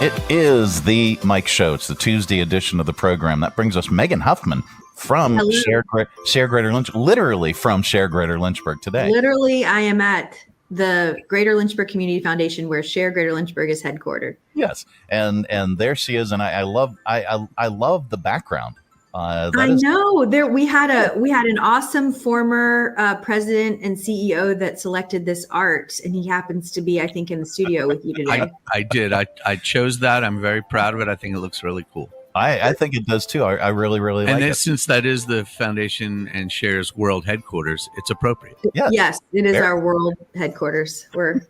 It is the Mike Show. It's the Tuesday edition of the program. That brings us Megan Huffman from SHARE Greater Lynchburg, literally from SHARE Greater Lynchburg today. Literally, I am at the Greater Lynchburg Community Foundation, where SHARE Greater Lynchburg is headquartered. Yes, and there she is, and I love the background. I know. We had an awesome former president and CEO that selected this art, and he happens to be, I think, in the studio with you today. I did. I chose that. I'm very proud of it. I think it looks really cool. I think it does too. I really like it. And since that is the foundation and SHARE's world headquarters, it's appropriate. Yes, it is our world headquarters. We're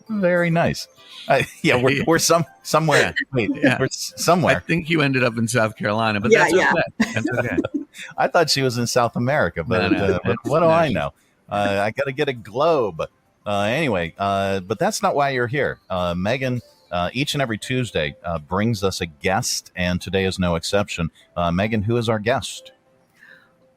very nice. We're somewhere. Wait, yeah. We're somewhere. I think you ended up in South Carolina, but that's okay. That's okay. I thought she was in South America, but what do I know? I got to get a globe. Anyway, but that's not why you're here. Megan, each and every Tuesday, brings us a guest, and today is no exception. Megan, who is our guest?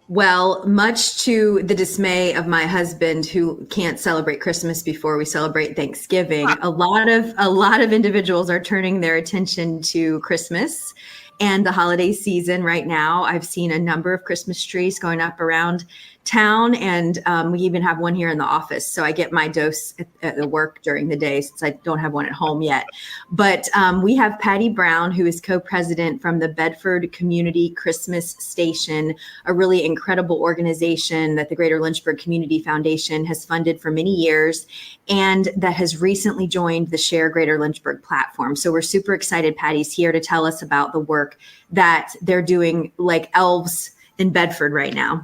Well, much to the dismay of my husband, who can't celebrate Christmas before we celebrate Thanksgiving, a lot of individuals are turning their attention to Christmas and the holiday season right now. I've seen a number of Christmas trees going up around town, and we even have one here in the office. So I get my dose at the work during the day, since I don't have one at home yet. But we have Patty Brown, who is co-president from the Bedford Community Christmas Station, a really incredible organization that the Greater Lynchburg Community Foundation has funded for many years, and that has recently joined the SHARE Greater Lynchburg platform. So we're super excited. Patty's here to tell us about the work that they're doing like elves in Bedford right now.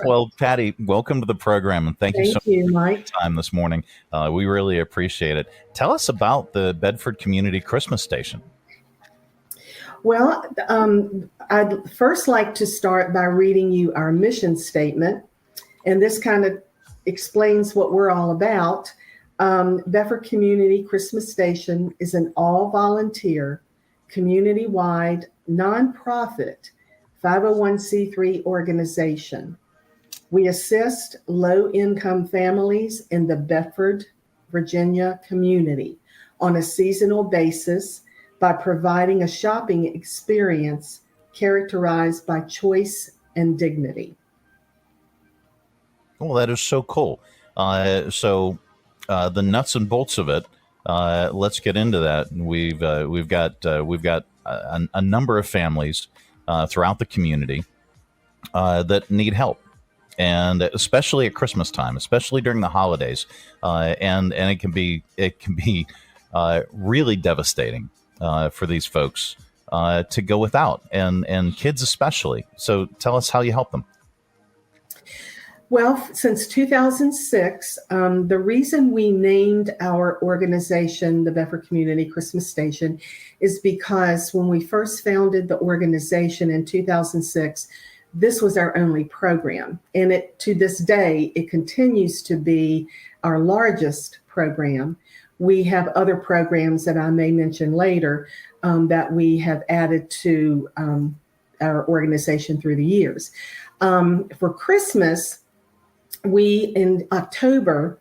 Well, Patty, welcome to the program, and thank you so much for your time this morning. We really appreciate it. Tell us about the Bedford Community Christmas Station. Well, I'd first like to start by reading you our mission statement, and this kind of explains what we're all about. Bedford Community Christmas Station is an all-volunteer, community-wide, nonprofit 501c3 organization. We assist low-income families in the Bedford, Virginia community on a seasonal basis by providing a shopping experience characterized by choice and dignity. Well, that is so cool. So the nuts and bolts of it, let's get into that. We've got a number of families throughout the community that need help, and especially at Christmas time, especially during the holidays, and it can be really devastating for these folks to go without, and kids especially. So tell us how you help them. Well, since 2006, the reason we named our organization the Bedford Community Christmas Station is because when we first founded the organization in 2006, this was our only program. And to this day, it continues to be our largest program. We have other programs that I may mention later that we have added to our organization through the years. For Christmas, in October,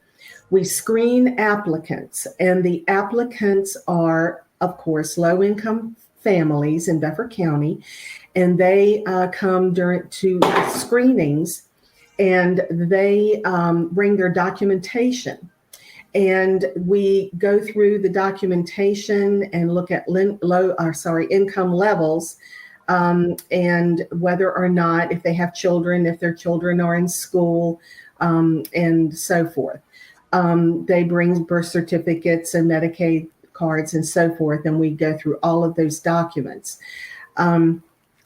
we screen applicants, and the applicants are, of course, low-income families in Bedford County, and they come to screenings, and they bring their documentation. And we go through the documentation and look at income levels, and whether or not, if they have children, if their children are in school, and so forth. They bring birth certificates and Medicaid cards and so forth, and we go through all of those documents. And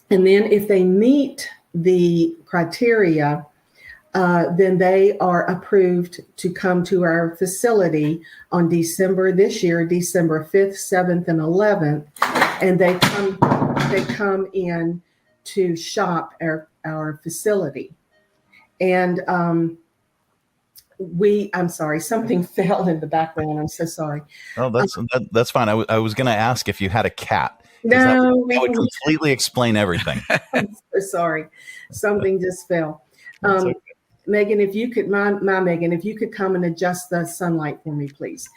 then if they meet the criteria, then they are approved to come to our facility on December 5th, 7th, and 11th, and they come in to shop our facility. And I'm sorry, something fell in the background. I'm so sorry. Oh, that's fine. I was going to ask if you had a cat. No, that would completely explain everything. I'm so sorry. Something just fell. Okay. Megan, if you could, my Megan, if you could come and adjust the sunlight for me, please.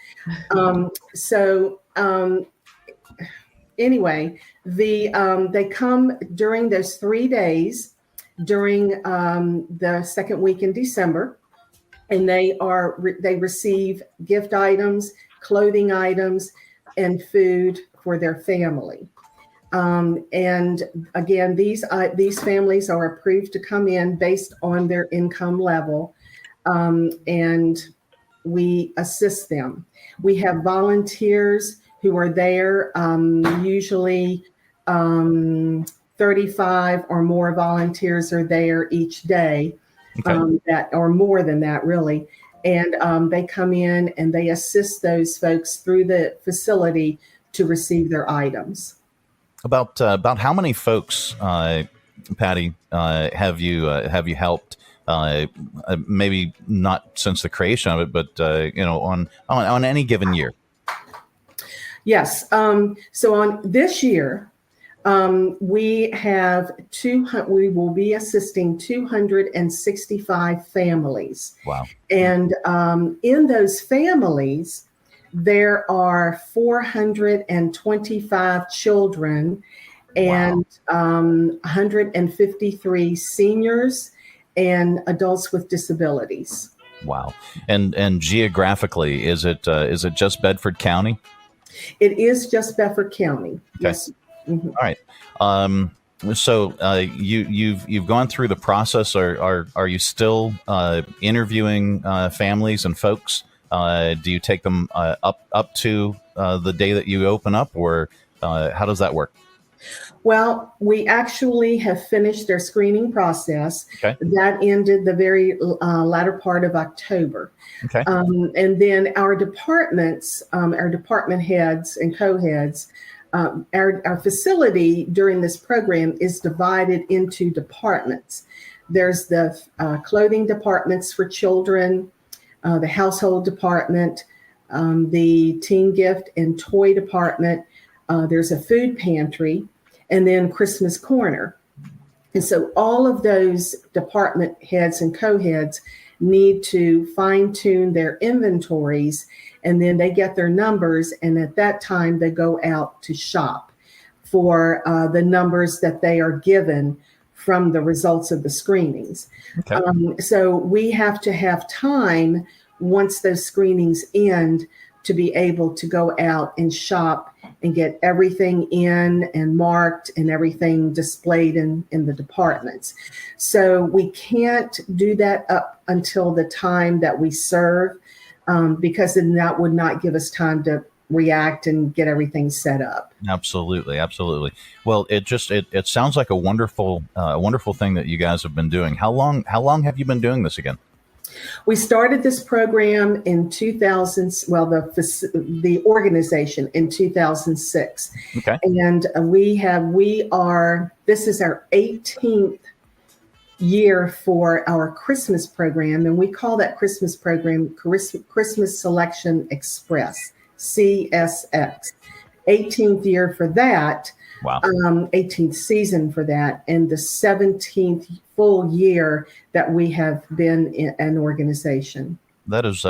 Anyway, they come during those 3 days during the second week in December, and they receive gift items, clothing items, and food for their family. And again, these families are approved to come in based on their income level, and we assist them. We have volunteers who are there, usually 35 or more volunteers are there each day, that or more than that, really. And they come in and they assist those folks through the facility to receive their items. About how many folks, Patty, have you helped? Maybe not since the creation of it, but on any given year. Yes. So on this year, we will be assisting 265 families. Wow. And in those families, there are 425 children and 153 seniors and adults with disabilities. Wow. And geographically, is it just Bedford County? It is just Bedford County. Okay. Yes. Mm-hmm. All right. So you've gone through the process. Are you still interviewing families and folks? Do you take them up to the day that you open up, or how does that work? Well, we actually have finished their screening process. Okay. That ended the very latter part of October. Okay. And then our departments, our department heads and co-heads, our facility during this program is divided into departments. There's the clothing departments for children, the household department, the teen gift and toy department. There's a food pantry, and then Christmas corner. And so all of those department heads and co-heads need to fine tune their inventories, and then they get their numbers. And at that time, they go out to shop for the numbers that they are given from the results of the screenings. Okay. So we have to have time once those screenings end to be able to go out and shop and get everything in and marked and everything displayed in the departments. So we can't do that up until the time that we serve, because then that would not give us time to react and get everything set up. Absolutely. Well, it sounds like a wonderful thing that you guys have been doing. How long have you been doing this again? We started this program in 2000. Well, the organization in 2006. Okay. And this is our 18th year for our Christmas program, and we call that Christmas program Christmas Selection Express, CSX. 18th year for that. Wow. 18th season for that, and the 17th full year that we have been in an organization. That is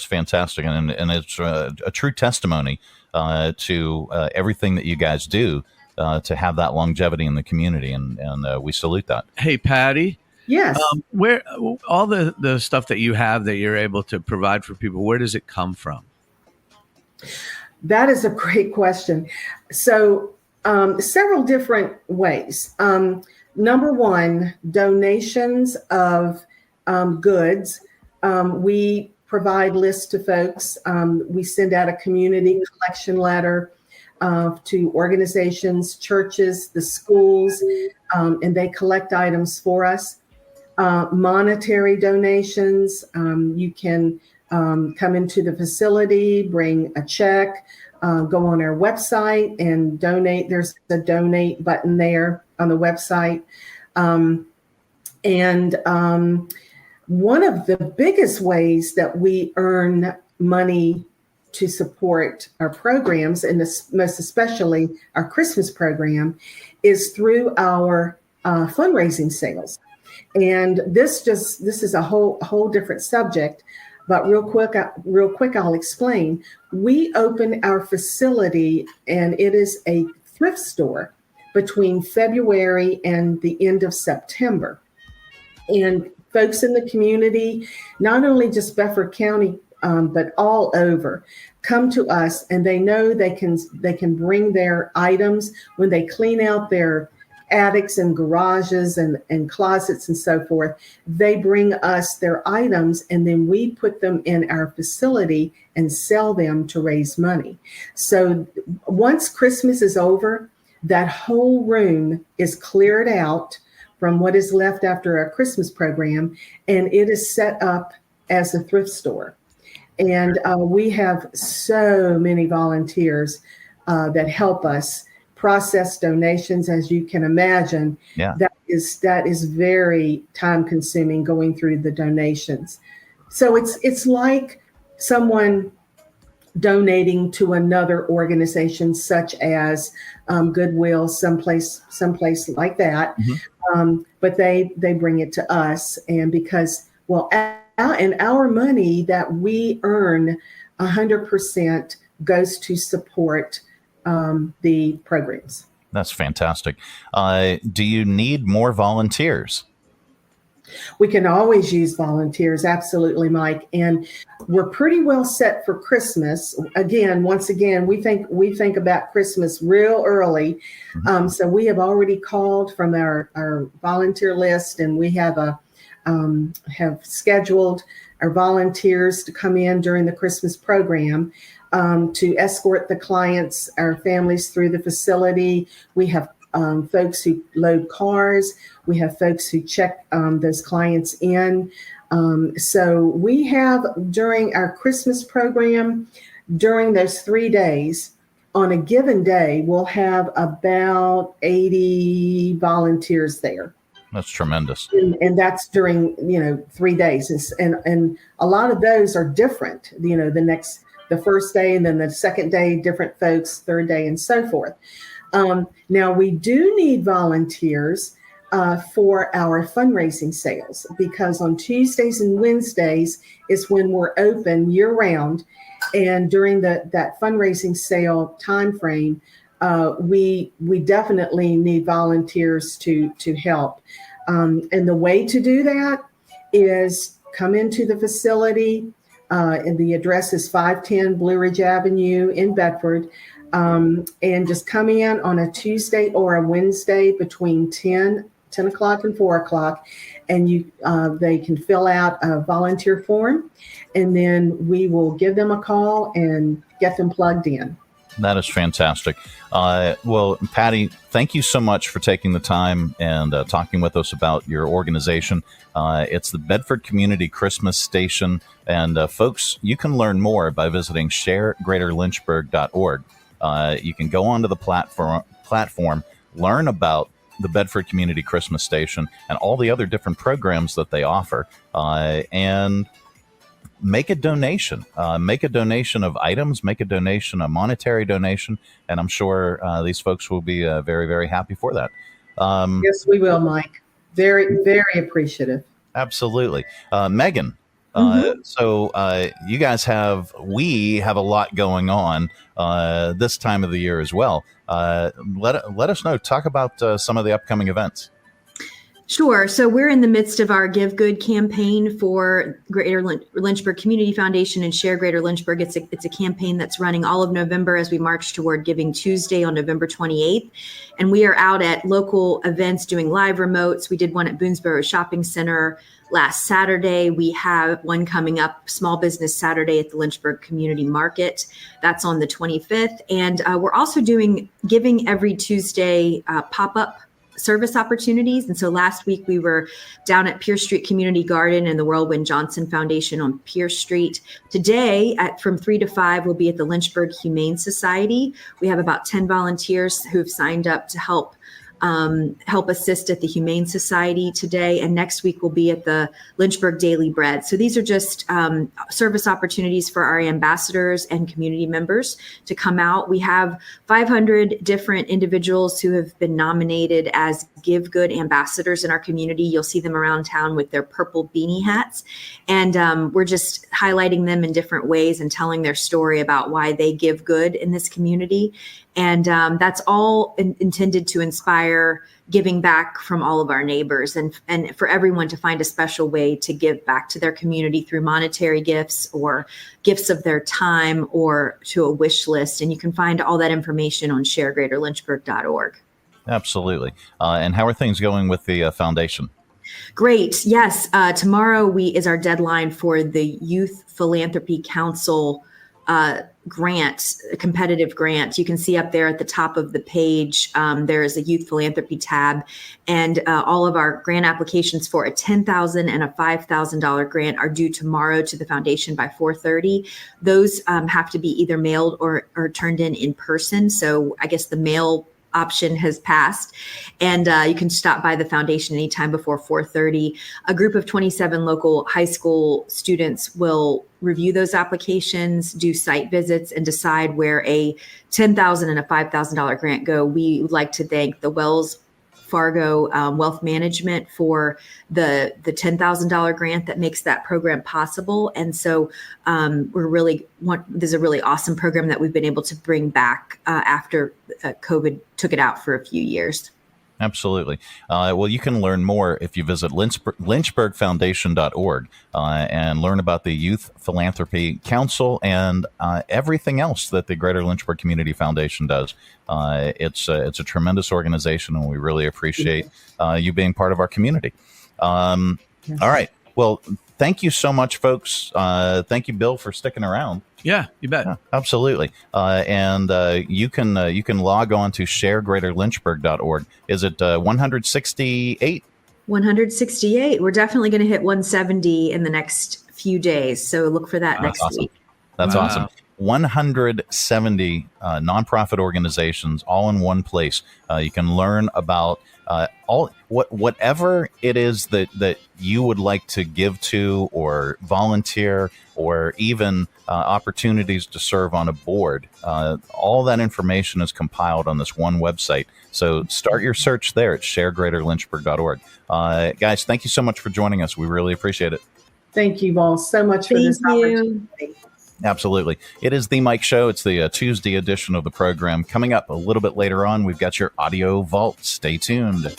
fantastic, and it's a true testimony to everything that you guys do to have that longevity in the community, and we salute that. Hey, Patty. Yes. Where all the stuff that you have that you're able to provide for people, where does it come from? That is a great question. So several different ways. Number one, donations of goods. We provide lists to folks. We send out a community collection letter to organizations, churches, the schools, and they collect items for us. Monetary donations. You can come into the facility, bring a check, go on our website and donate. There's the donate button there on the website. One of the biggest ways that we earn money to support our programs, and most especially our Christmas program, is through our fundraising sales. And this is a whole different subject. But real quick, I'll explain. We open our facility, and it is a thrift store between February and the end of September. And folks in the community, not only just Bedford County, but all over, come to us, and they know they can bring their items when they clean out their attics and garages and closets and so forth. They bring us their items, and then we put them in our facility and sell them to raise money. So once Christmas is over, that whole room is cleared out from what is left after our Christmas program, and it is set up as a thrift store. And we have so many volunteers that help us process donations. As you can imagine, that is very time consuming, going through the donations. So it's like someone donating to another organization, such as Goodwill, someplace like that. But they bring it to us, and because, well, and our money that we earn, 100% goes to support the programs. That's fantastic. Do you need more volunteers? We can always use volunteers. Absolutely, Mike. And we're pretty well set for Christmas. Once again, we think about Christmas real early. So we have already called from our volunteer list, and we have scheduled our volunteers to come in during the Christmas program to escort the clients, our families, through the facility. We have folks who load cars. We have folks who check those clients in. So we have, during our Christmas program, during those 3 days, on a given day, we'll have about 80 volunteers there. That's tremendous. And that's during, 3 days. And a lot of those are different, the first day, and then the second day, different folks, third day, and so forth. Now, we do need volunteers for our fundraising sales, because on Tuesdays and Wednesdays is when we're open year round. And during that fundraising sale time frame, we definitely need volunteers to help. And the way to do that is come into the facility, and the address is 510 Blue Ridge Avenue in Bedford. And just come in on a Tuesday or a Wednesday between 10 o'clock and 4 o'clock, and they can fill out a volunteer form, and then we will give them a call and get them plugged in. That is fantastic. Well, Patty, thank you so much for taking the time and talking with us about your organization. It's the Bedford Community Christmas Station. And folks, you can learn more by visiting sharegreaterlynchburg.org. You can go onto the platform, learn about the Bedford Community Christmas Station and all the other different programs that they offer, and make a donation. Make a donation of items, make a donation, a monetary donation, and I'm sure these folks will be very, very happy for that. Yes, we will, Mike. Very, very appreciative. Absolutely. Megan, so you guys we have a lot going on this time of the year as well. Let us know. Talk about some of the upcoming events. Sure. So we're in the midst of our Give Good campaign for Greater Lynchburg Community Foundation and Share Greater Lynchburg. It's a campaign that's running all of November as we march toward Giving Tuesday on November 28th. And we are out at local events doing live remotes. We did one at Boonesboro Shopping Center last Saturday. We have one coming up, Small Business Saturday, at the Lynchburg Community Market. That's on the 25th. And we're also doing Giving Every Tuesday pop-up service opportunities. And so last week we were down at Pierce Street Community Garden and the Whirlwind Johnson Foundation on Pierce Street. Today from 3 to 5, we'll be at the Lynchburg Humane Society. We have about 10 volunteers who've signed up to help help assist at the Humane Society today. And next week we'll be at the Lynchburg Daily Bread. So these are just service opportunities for our ambassadors and community members to come out. We have 500 different individuals who have been nominated as Give Good ambassadors in our community. You'll see them around town with their purple beanie hats. And we're just highlighting them in different ways and telling their story about why they give good in this community. And that's all intended to inspire giving back from all of our neighbors and for everyone to find a special way to give back to their community through monetary gifts or gifts of their time or to a wish list. And you can find all that information on sharegreaterlynchburg.org. Absolutely. And how are things going with the foundation? Great. Yes. Tomorrow is our deadline for the Youth Philanthropy Council grant, a competitive grant. You can see up there at the top of the page, there is a youth philanthropy tab, and all of our grant applications for a $10,000 and a $5,000 grant are due tomorrow to the foundation by 4:30. Those have to be either mailed or turned in person. So I guess the mail option has passed, and you can stop by the foundation anytime before 4:30. A group of 27 local high school students will review those applications, do site visits, and decide where a $10,000 and a $5,000 grant go. We would like to thank the Wells Fargo Wealth Management for the $10,000 grant that makes that program possible. And so this is a really awesome program that we've been able to bring back after COVID took it out for a few years. Absolutely. Well, you can learn more if you visit lynchburgfoundation.org and learn about the Youth Philanthropy Council and everything else that the Greater Lynchburg Community Foundation does. It's a tremendous organization, and we really appreciate you being part of our community. All right. Well, thank you so much, folks. Thank you, Bill, for sticking around. Yeah, you bet. Yeah, absolutely. And you can log on to sharegreaterlynchburg.org. Is it 168? 168. We're definitely going to hit 170 in the next few days. So look for that next week. That's awesome. 170 nonprofit organizations all in one place. You can learn about whatever it is that you would like to give to or volunteer or even opportunities to serve on a board. All that information is compiled on this one website. So start your search there at sharegreaterlynchburg.org. Guys, thank you so much for joining us. We really appreciate it. Thank you all so much for this opportunity. Absolutely. It is the Mike Show. It's the Tuesday edition of the program. Coming up a little bit later on, we've got your audio vault. Stay tuned.